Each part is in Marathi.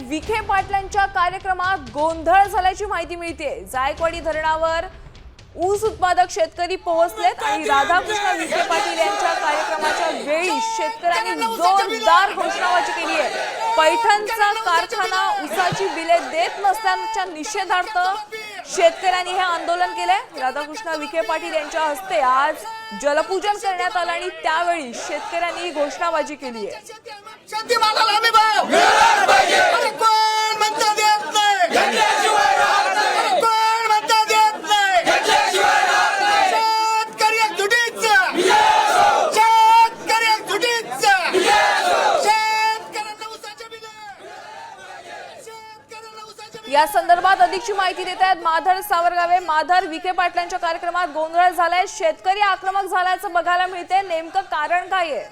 विखे पाटलांच्या कार्यक्रमात गोंधळ झाल्याची माहिती मिळते। जायकवाडी धरणावर ऊस उत्पादक शेतकरी पोहोचलेत आणि राधाकृष्ण विखे पाटील यांच्या कार्यक्रमाच्या वेळी शेतकऱ्यांनी जोरदार घोषणाबाजी केली आहे। पैठणचा कारखाना ऊसाची बिले देत नसल्याच्या निषेधार्थ शेतकऱ्यांनी हे आंदोलन केले। राधाकृष्ण विखे पाटील यांच्या हस्ते आज जलपूजन करण्यात आलं आणि त्यावेळी शेतकऱ्यांनी घोषणाबाजी केली आहे। या संदर्भात अधिकची माहिती देत आहेत माधर सावरगावे। माधर, विखे पाटलांच्या कार्यक्रमात गोंधळ झालाय, शेतकरी आक्रमक झाल्याचं बघायला मिळते, नेमकं कारण काय आहे?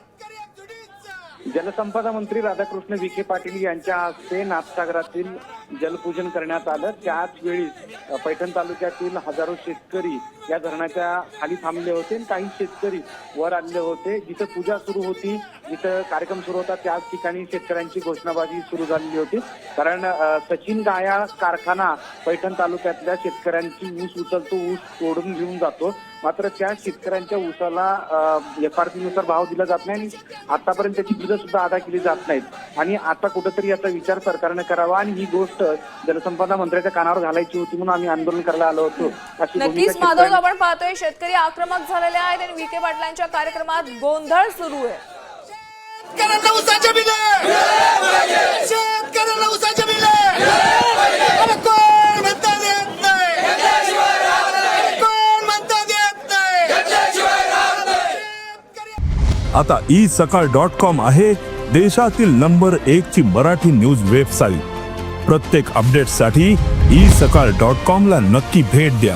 जलसंपदा मंत्री राधाकृष्ण विखे पाटील यांच्या हस्ते नाथसागरातील जलपूजन करण्यात आलं। त्याच वेळी पैठण तालुक्यातील हजारो शेतकरी या धरणाच्या खाली थांबले होते। काही शेतकरी वर आले होते। जिथं पूजा सुरू होती, जिथं कार्यक्रम सुरू होता, त्याच ठिकाणी शेतकऱ्यांची घोषणाबाजी सुरू झालेली होती। कारण सचिन गाया कारखाना पैठण तालुक्यातल्या शेतकऱ्यांची ऊस उचलतो, ऊस तोडून घेऊन जातो। मात्र त्या शेतकऱ्यांच्या ऊसाला FRP नुसार भाव दिला जात नाही आणि आतापर्यंत त्याची बिलं सुद्धा अदा केली जात नाहीत। आणि आता कुठेतरी याचा विचार सरकारने करावा आणि ही गोष्ट जलसंपदा मंत्र्याच्या कानावर घालायची होती, म्हणून आम्ही आंदोलन करायला आलो होतो। नक्कीच माधव, आपण पाहतोय शेतकरी आक्रमक झालेले आहेत आणि विखे पाटलांच्या कार्यक्रमात गोंधळ सुरू आहे। आता isakal.com आहे देशातील नंबर 1 ची मराठी न्यूज वेबसाईट। प्रत्येक अपडेटसाठी isakal.com ला नक्की भेट द्या।